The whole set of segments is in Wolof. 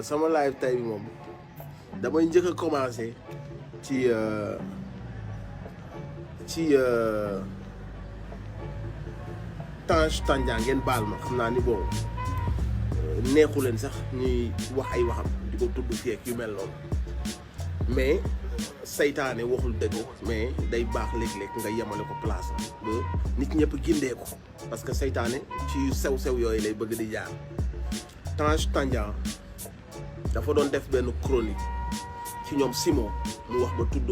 sama live tey bi moom damay njëkk a commencé ci Tange Tandian ngeen baal ma xam naa ni bon neexu leen sax ñuy wax ay waxam di ko tudd fii ak yu mel noonu mais saytaane waxul dëgg mais day baax léeg-léeg nga yemale ko place ba nit ñëpp gindee ko parce que saytaane ci sew-sew yooyu lay bëgg di jaar. Tange Tandian dafa doon def benn chronique ci ñoom Simon mu wax ba tudd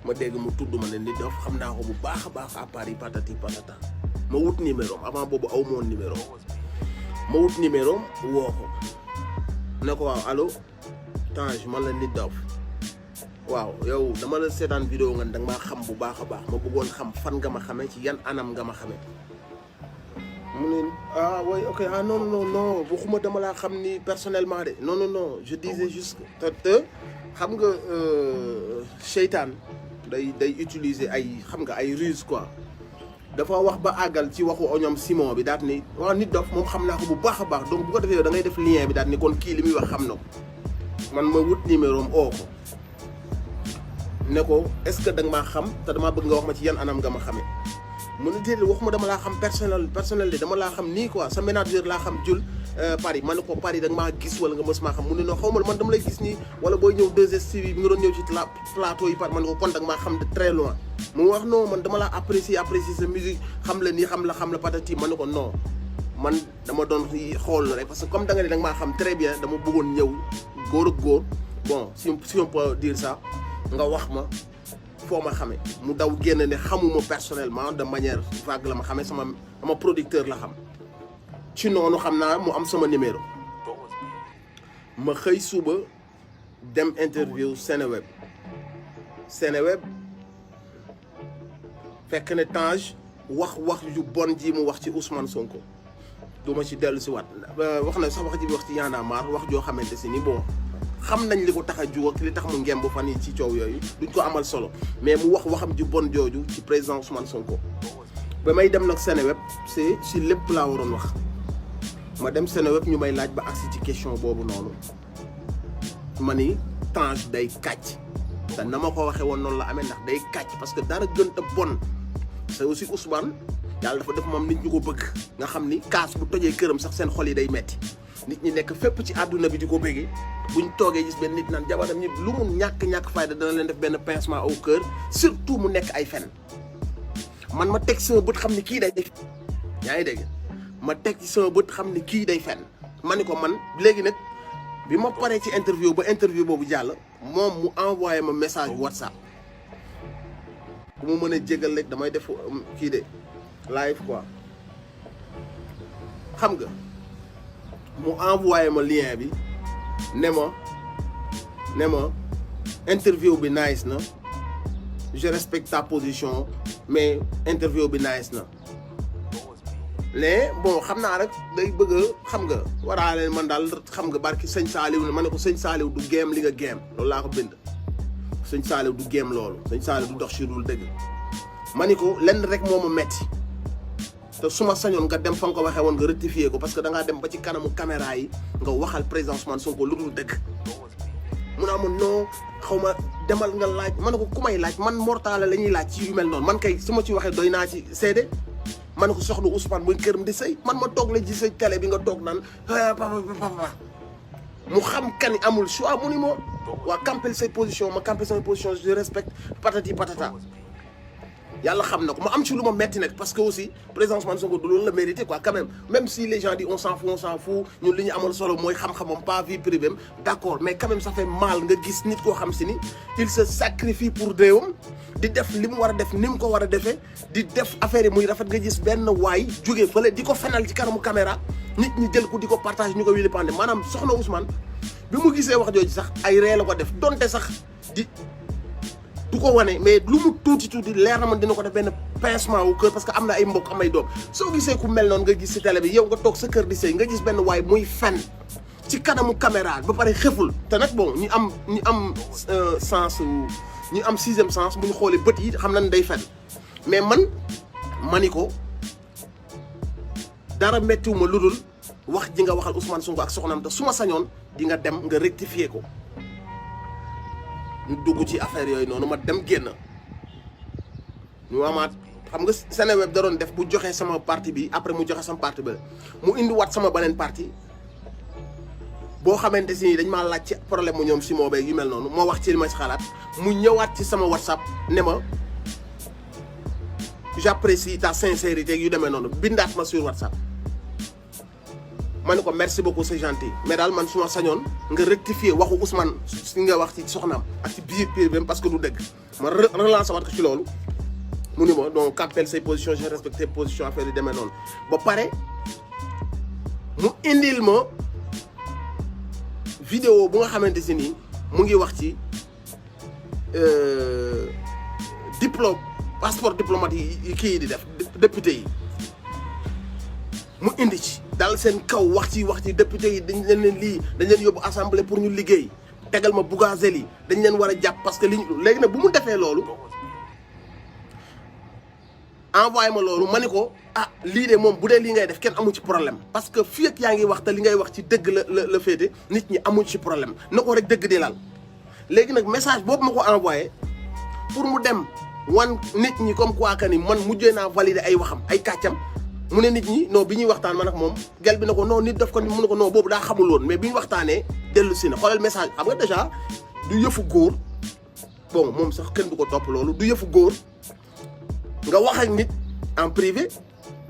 ma dégg mu tudd ma ne nit dafa xam naa ko bu baax a baax à Paris patati patata ma wut numéro avant boobu aw ma woon numéro ma wut numéro woo ko ne ko waaw allo Tange man la Nit Doff waaw yow dama la seetaan vidéo nga danga maa xam bu baax a baax ma bëggoon xam fan nga ma xamee ci yan anam nga ma xamee mu ne ah oui ok ah non non non waxuma dama laa xam ni personnellement de non non non je disais juste te xam nga seytaan day utiliser ay xam nga ay ruse quoi dafa wax ba àggal ci waxu ñoom Simon bi daat ni waaw Nit Doff moom xam naa ko bu baax a baax donc bu ko defee da ngay def lien bi daat ni kon kii li muy wax xam na ko man ma wut numéro am oo ko ne ko est-ce que da nga maa xam te damaa bëgg nga wax ma ci yan anam nga ma xamee mu ne déedéet waxuma dama laa xam personnel de dama laa xam nii quoi sa manager laa xam jul Paris ma ne ko Paris da nga maa gis wala nga mës maa xam mu ne non xaw ma man dama lay gis nii wala booy ñëw 2STV bi nga doon ñëw ci plateau yi Paris ma ne ko kon da nga maa xam de très loin mu wax non man dama laa apprécier sa musique xam la nii xam la patati ma ne ko non man dama doon xool rek parce que comme da nga ne da nga maa xam très bien dama bëggoon ñëw góor ak góor bon si on peut dire ça nga wax ma foo ma xamee mu daw génn ne xamuma personnellement de manière vague la ma xamee sama producteur la xam ci noonu xam naa mu am sama numéro ma xëy suba dem interview Seneweb fekk ne Tange wax yu bon ji mu wax ci Ousmane Sonko du ma ci dellu si waat wax na sax wax ji wax ci Y'en a marre wax joo xamante si ni bon xam nañ li ko tax a jug ak li tax mu ngemb fan yi ci coow yooyu duñ ko amal solo mais mu waxam ju bon jooju ci président Ousmane Sonko ba may dem nag Seneweb c'est si lépp laa waroon wax ma dem Seneweb ñu may laaj ba agsi ci question boobu noonu ma ni Tange day kàcc te na ma ko waxee woon noonu la amee ndax day kàcc parce que dara gën a bon c'est aussi Ousmane yàlla dafa def moom nit ñu ko bëgg nga xam ni kaas bu tojee këram sax seen xol yi day metti nit ñi nekk fépp ci àdduna bi di ko bëggee buñ toogee gis benn nit naan jabaram ñi lu mu ñàkk fayda dana leen def benn pincement au cœur surtout mu nekk ay fen man ma teg sama bët xam ni kii day yaa ngi dégg ma teg ci sama bët xam ni kii day fen ma ni ko man léegi nag bi ma paree ci interview ba interview boobu jàll moom mu envoyé ma message WhatsApp bu mu mën a jégal rek damay def kii de live quoi xam nga mu envoyé ma lien bi ne ma interview bi nice na je respecte ta position mais interview bi nice na mais bon xam naa rek day bëgg xam nga waraale man daal xam nga barki sëñ Saliou ne ma ne ko sëñ Saliou du géem li nga géem loolu laa ko bind sëñ Saliou du géem loolu sëñ Saliou du dox ci dul dëgg ma ni ko lenn rek moo ma metti te su ma sañoon nga dem fa nga ko waxee woon nga rectifier ko parce que da ngaa dem ba ci kanamu caméra yi nga waxal président Ousmane Sonko lu dul dëgg mu naa ma non xaw ma demal nga laaj ma ne ko ku may laaj man mortale la ñuy laaj ci yu mel noonu man kay su ma ci waxee doy naa ci seede ma ne ko soxna Ousmane muy këram di sëy man ma toog la ci sa télé bi nga toog naan papa mu xam kani amul choix mu ni ma waa campel say position ma campel samay position je respecte patati patata yàlla xam na ko ma am ci lu ma metti nag parce que aussi président Ousmane Sonko du loolu la mérité quoi quand même si les gens disent on s'en fout ñun li ñu amal solo mooy xam-xamam pas vie privée d'accord mais quand même ça fait mal nga gis nit koo xam si ni il se sacrifie pour réewam di def li mu war a def ni mu ko war a defee di def affaire yi muy rafet nga gis benn waay jógee fële di ko fenal ci kanamu caméra nit ñi jël ko di ko partage ñu ko wili pande maanaam soxna Ousmane bi mu gisee wax jooju sax ay ree la ko def donte sax di du ko wane mais lu mu tuuti leer na man dina ko def benn pincement au cœur parce que am na ay mbokk am ay doom soo gisee ku mel noonu nga gis ci télé bi yow nga toog sa kër di sëy nga gis benn waay muy fen ci kanamu caméra ba pare xeful te nag bon ñu am sens ñu am sixième sens bu ñu xoolee bët yi xam nañ day fen mais man ma ni ko dara méttiwuma lu dul wax ji nga waxal Ousmane Sonko ak soxnaam te su ma sañoon di nga dem nga rectifier ko ñu dugg ci affaire yooyu noonu ma dem génn ñu amaat xam nga Seneweb da doon def bu joxee sama parti bi après mu joxe sama parti ba mu indi waat sama beneen parti boo xamante si dañ maa laaj ci problème mu ñoom si moo beeg yu mel noonu moo wax ci li ma ci xalaat mu ñëwaat ci sama WhatsApp ne ma j'apprécie ta sincérité yu demee noonu bindaat ma sur WhatsApp ma ne ko merci beaucoup c'est gentil mais daal man su ma sañoon nga rectifier waxu Ousmane si nga wax ci soxnaam ak ci biir privé parce que du dëgg ma relancer waat ko ci loolu mu ni ma donc rappelle say positions j'ai respecté position affaire yi demee noonu ba pare mu indil ma vidéo bu nga xamante si nii mu ngi wax ci diplôme passeport diplomatique yi kii yi di def député yi mu indi ci dal seen kaw wax ci député yi dañ leen lii dañ leen yóbbu assemblée pour ñu liggéey tegal ma Bougazelli dañ leen war a jàpp parce que léegi nag bu mu defee loolu envoyé ma loolu ma ni ko ah lii de moom bu dee lii ngay def kenn amu ci problème parce que fii ak yaa ngi wax te li ngay wax ci dëgg la féete nit ñi amuñ ci problème na ko rek dëgg di laal léegi nag message boobu ma ko envoyé pour mu dem wan nit ñi comme quoi que ni man mujjee naa valider ay waxam ay kàccam mu ne nit ñi non bi ñuy waxtaan man ak moom gel bi na ko non nit daf ko mu ne ko non boobu daa xamul woon mais bi ñu waxtaanee dellu si na xoolal message xam nga déjà du yëfu góor bon moom sax kenn du ko topp loolu du yëfu góor nga wax ak nit en privé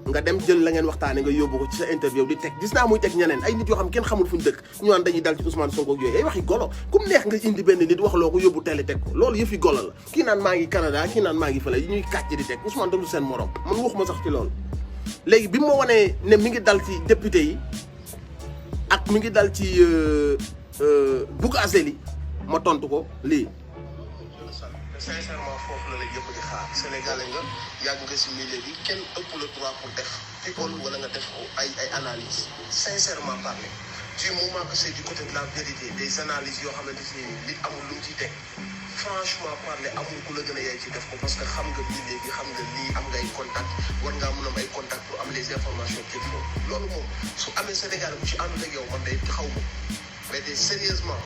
nga dem jël la ngeen waxtaanee nga yóbbu ko ci sa interview di teg gis naa muy teg ñeneen ay nit yoo xam kenn xamul fu ñu dëkk ñu naan dañuy dal ci Ousmane Sonko ak yooyu ay waxi golo comme neex nga indi benn nit waxloo ko yóbbu télé teg ko loolu yëfi golo la kii naan maa ngi Canada kii naan maa ngi fële yi ñuy kàcc di teg Ousmane dolu seen morom man waxuma sax ci loolu léegi bi ma wanee ne mi ngi dal ci député yi ak mi ngi dal ci Bougazelli ma tontu ko lii sincèrement foofu la yëpp di xaar sénégalais nga yàgg nga si milieu bi kenn ëpp le droit pour def école wala nga def ay analyse sincèrement parler du moment que c'est du côté de la vérité des analyses yoo xamante ni nit amul lu mu ciy teg franchement parler amul ku la gën a yaay ci def ko parce que xam nga milieu bi xam nga lii am nga ay contact war ngaa mën a am ay contact pour am les informations qu'il faut loolu moom su amee Sénégal bu ci àndul ak yow man day xaw ma mais de sérieusement